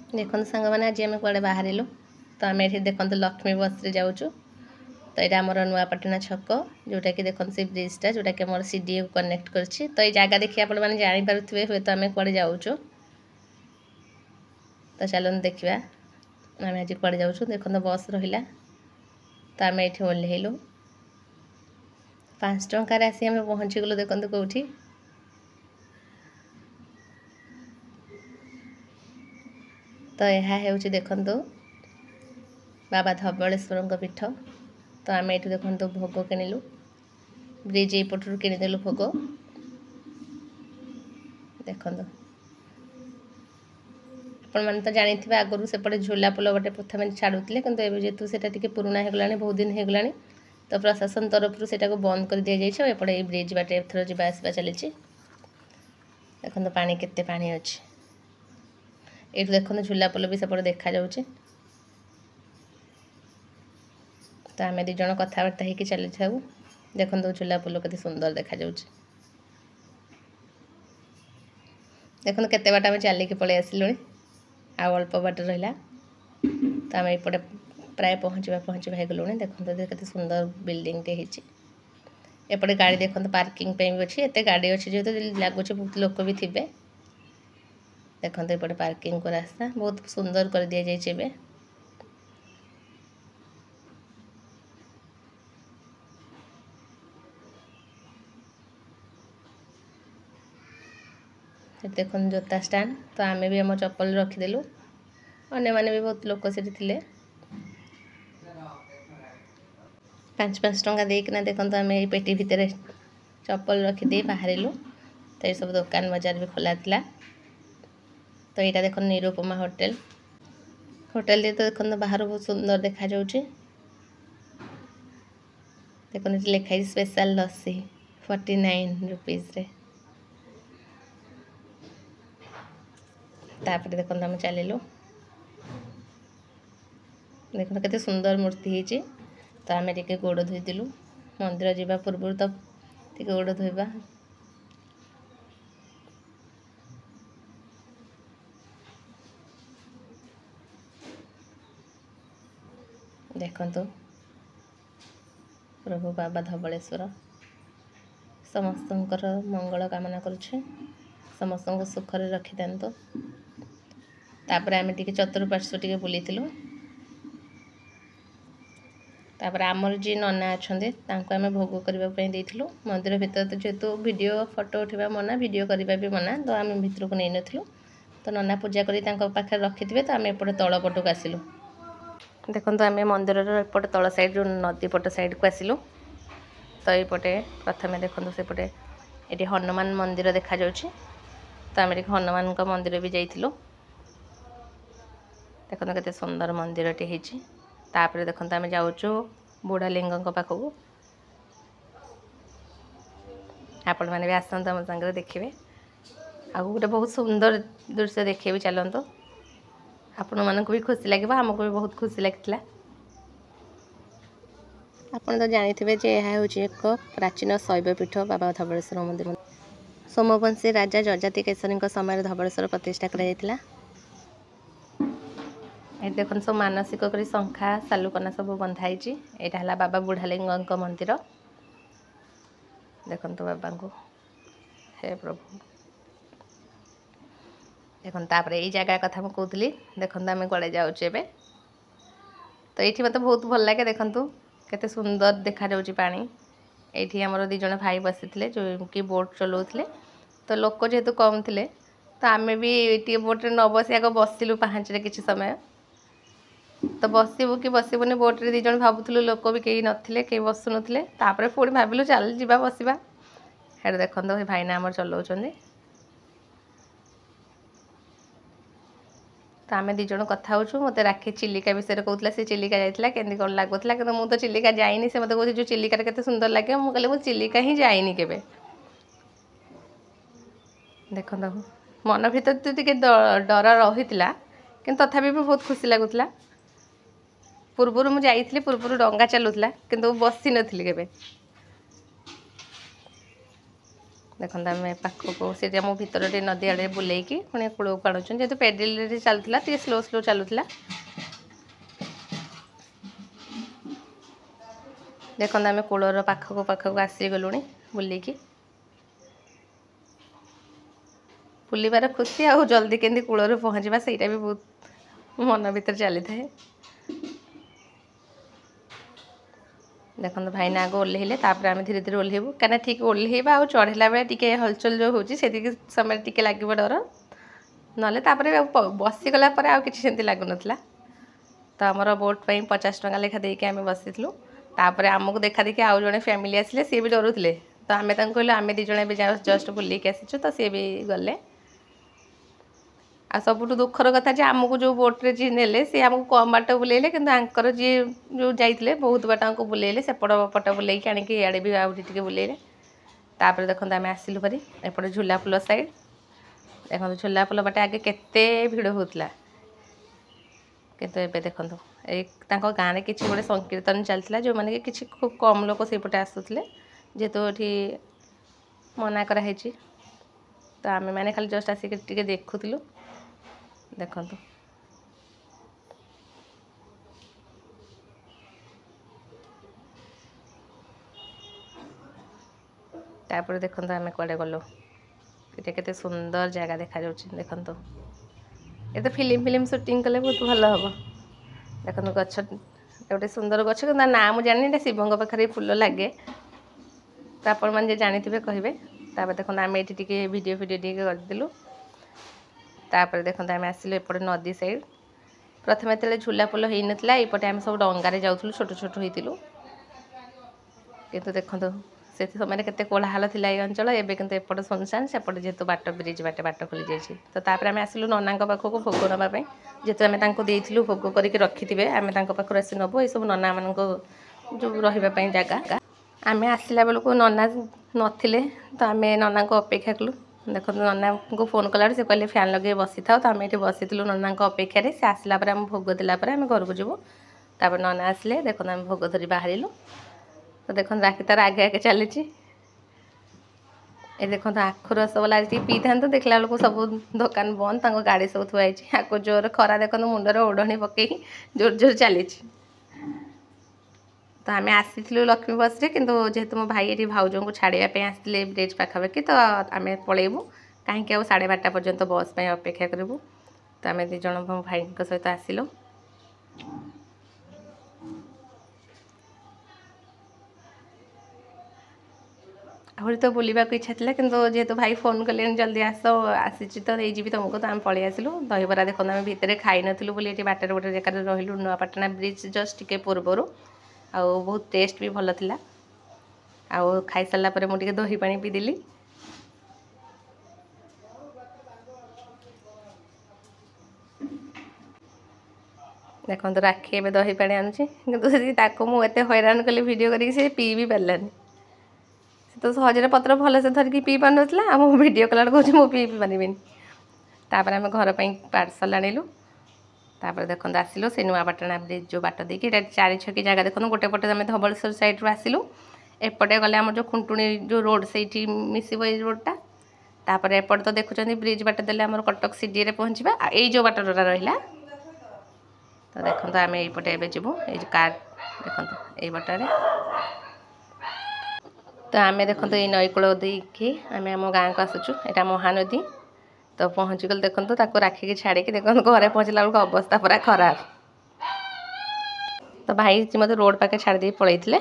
देखो सांग मैंने आज आम कड़े बाहर तो आम ये देखो लक्ष्मी बस रे जाऊँ। तो यहाँ आमर नुआपाटना छक जोटा कि देखो से ब्रिजटा जोटा कि आम सीडीए को कनेक्ट करछि। तो ये जगह देखिए आप जानीपे हुए तो आम कड़े जाऊँ। तो चलो देखा आम आज कड़े जाऊँ। देखो बस रहा तो आम ये ओह्लैलु 5 टंकार आसी आम पहुँची गलु। देखो कौटी तो यह हूँ देखु बाबा धबलेश्वर पीठ। तो आम ये देखो भोग किणिलु ब्रिज यपटू किणीदेलु भोग। देखो आपण मैंने तो जानी थे आगुरी सेपटे झूला पोल गोटे प्रथम छाड़ुले कि जेहेतु से पुराना होगला बहुत दिन होगला तो प्रशासन तरफ से बंद कर दि जाए। एपटे ब्रिज बाटे एथर जा आसवा चली। देखो पानी केते पानी अच्छी ये देखो झूला पोल भी सेपटे देखा जाऊँगी। तो आम दीज कथबार्ता हो चली था। देखो झूला पोल के सुंदर देखा जाऊँगी। देखो केते बाट आम चलिक पलि आसिलु आउ अल्प बाट रहा। तो आम एपटे प्राय पहुँचवा हो गलु। देखो केते सुंदर बिल्डिंग टे होती। एपटे गाड़ी देखो पार्किंग भी अच्छी एत गाड़ी अच्छी जेहतु लगुच बहुत लोक भी थे। देखो एपटे पार्किंग को रास्ता बहुत सुंदर कर दि जाए। देखो जोता स्टैंड तो आम भी आम चप्पल रखीदेलु। अन्य माने भी बहुत लोक से 5 टंका देना। देखो आम ये पेटी भितर चप्पल रखीदे बाहर। तो ये सब दुकान बजार भी खोला था। तो यहाँ देखो निरुपमा होटेल होटेल तो देखो बाहर बहुत सुंदर देखा जाऊँगी। देखो लिखाई स्पेशल लस्सी 49 रुपीज रे। तापर देखो आम चलिलु। देखो केते सुंदर मूर्ति होती। तो आम टे गोड़ धोईदेलु मंदिर जावा पूर्व तो टे गोड़ धोइबा। देखो प्रभु बाबा धबलेश्वर समस्त मंगल कामना करुछे। समस्त को सुखरे रखी दिंतु। तापर आम टे चतुर्पार्श्व टे बुली। तापर आमर जी नना अच्छा आम भोग करने मंदिर भीतर। तो जेहेतु वीडियो फोटो उठा मना वीडियो करने भी मना तो आम भर को नहीं नु। तो नना पूजा कर रखी थे। तो आम एपटे तल पटक आसिलु। देखो आम मंदिर एपटे तल साइड नदी पट साइड को आसिलु। तो यपटे प्रथम देखो सेपटे ये हनुमान मंदिर देखा जाउछि। तो आम हनुमान मंदिर भी जाइलु। देखो केते सुंदर मंदिर टे होती। तापर देखो आम जाऊँ बुढ़ालिंग पाखक। आपण मैंने भी आसतु आम सागर देखिए। आ गोटे बहुत सुंदर दृश्य देखिए भी चलतु। आपण मानक भी खुशी लगे आमको भी बहुत खुशी लगी। आपड़ तो जानी जे यह हूँ एक प्राचीन शैवपीठ बाबा धबलेश्वर मंदिर। सोमवंशी राजा जजाति केशरी समय धबलेश्वर प्रतिष्ठा कराइला। ये देखो सब मानसिक करी शंखा सालुकना सब बंधाई। यहाँ है बाबा बुढ़ालिंग मंदिर। देखो बाबा को हे प्रभु। देखो तापर यही जगह कथा मुझे कहती। देखो आम कड़े जाऊँ। तो ये मत बहुत भल लगे। देखु केते सुंदर देखा जाऊँगी पानी। ये आमर 2 जन भाई बसी थे जो कि बोट चलाऊे। तो लोक जेहेतु कम थे तो आम भी टी बोट्रे न बस आग बसिलु पहाचे किसी समय। तो बसबू कि बसबुनि बोट्रे 2 जन भावुलु लोक भी कहीं नथिले कहीं बसु नथिले। तापर पुणी भाविलु चल जा बसवा। हेड देखो भाईना आमर चलाउछन्ती। तो आम 2 जन कथा होचु। मते राखी चिलिका विषय कहूला से चिलिका जाइला केंदी कौन लगुला कि मुझे तो चिलिका जाइनी। से मत कहते जो चिलिका केते सुंदर लगे। मुझे कहले मुझे चिलिका ही जाइनी केबे। देखो मन भीतर तो टे डर रही कि तथापि भी बहुत खुशी लगुला। पूर्वर मुझे जाइली पूर्वर डंगा चलूला कि बसी नी केबे। देखो आम पाखक से मो भर नदी आड़े बुलेकी पुणी कूल को आणुन जेहतु पेडिल चलता टे स्लो स्लो चलूला देखो आम कूलर पाखक आसीगलु बुलिकी बुलबार खुशी आ जल्दी केमती कूलर पहुँचवा से भी बहुत मन भर चली था। देखो भाई आग ओल्हेले आम धीरे धीरे ओल्हेबू कहीं ठीक ओल्हेबा आ चढ़ेला बेले टी हलचल जो हो समय टी लगे डर ना बसीगला आउ कि लगुन तो आमर बोट पर 50 टंका लेखा देके आम बसीलु आमको देखा देखी आउ जड़े फैमिली आसिले सी भी डरुले तो आम कहलु आम दीज जस्ट बुलिक आसीचु तो सी भी गले आ सबुठ दुखर कथा जे आमको जो बोट्रे जी नेले सी आमको कम बाट बुलेले कि आंकर जी जो जाइए बहुत बाट को बुलेले सेपट पट बुलेक आणिक इे भी आगे बुलेले तापर देखो आम आसिलु भारी एपटे झूलापोल साइड देखो झूलापोल बाटे आगे केते भिड़ होता किंतु एबे देखो एक गाँव में किसी गोटे संकीर्तन चलता जो मैंने कि खूब कम लोग सेपटे आसुले जेहेतु ये मना कराई तो आम मैंने खाली जस्ट आसिक देखुलु देखो तापर देखो आम कड़े गलु के सुंदर जगह देखा देखो ये तो फिल्म शूटिंग कले बहुत भल हम देखो गच गोटे सुंदर गच कि ना मुझे जानी शिवों पाखे फूल लगे तो आपण मैंने जानी कहे तापर देखो आम ये वीडियो करदेलु तापर देखो आम आसिलु एपटे नदी साइड प्रथम ये झूलापोल हो नाला ये आम सब डंगारे जाऊँ छोट छोट होइतिलु किंतु देखो से समय केते कोलाहल थिला ये अंचल एबे किंतु एपट सुनसान सेपटे जेहेतु बाट ब्रिज बाटे बाट खोली जाइए तो तापर आम आसिलु नना पाखक भोग नापी जेहेतु आम देइथिलु भोग करके रखिथे आम पाखर आसी नबू ये सब नना मान जो रही जगह आम आसला बेलू नना नथिले तो आम नना को अपेक्षा कलु देखो नना को फोन कला से कहले फैन लगे बसी था तो आम ये बसीलु नना अपेक्षा से आसला आम भोग देलापर आम घर को जीवु तापर नना आसले देखो आम भोग धरी बाहरिलु तो देखो राखी तार आगे आगे चली ये देखो आखु रसगोला पी था देखला बेलू सब दुकान बंद गाड़ी सब थुआई आको जोर खरा देखो मुंडर ओढ़णी पकई जोर जोर चली तो आम आसी लक्ष्मी बस रे किंतु जेहेतु मो भाई ये भाउजों को छाड़ापी आसते ब्रिज पाखापाखि तो आम पलैबू कहीं 12:30 पर्यंत बस पे अपेक्षा करूँ तो आम दिज मो भाई सहित आसिलु आहरी तो बुलवा इच्छा था कि जेहेतु भाई फोन कले जल्दी आस आसी तो ये तुमको तो आम पलि आसिलु दहीबरा देखो आम भितर खाई नु बोली बाटर गोटे जगह रही नुआपाटना ब्रिज जस्ट टिके पूर्वर आ बहुत टेस्ट भी भल थिला आउ खाई सारा पर मुझे दही पानी पीदेली देखो राखी एवं दही पानी आनुची कि मुझे हैरान कली वीडियो करी पी भी पारानी तो सहजरे पत्र भल से धरिकी पी पार ना आम वीडियो कला कौन मुझे पी पारि तापर आम घर पर पार्सल आणिलु तापर देखो आसिलु से नुआपाटना ब्रिज जो बाट देकी 4 छकी जगह देखो गोटे पटे आम धवलेश्वर साइड आसिलु एपटे गले आम जो खुंटुणी जो रोड से मिसब ये रोडटा तापर एपटे तो देखुं ब्रिज बाट देले आम कटक सीडी रे पहुँचवा यही जो बाट रहा तो देखो आम यपटे एवं जीवु ये कार देखो ये बाटे तो आम देखो ये नई कूल देखी आम आम गाँव को आसुचु यहाँ महानदी तो पहुँची गल देखो ताको राखिकी छाड़ी देखो घरे पहुँचला बेलू अवस्था पूरा खराब तो भाई मत रोड पाखे छाड़ी पलैते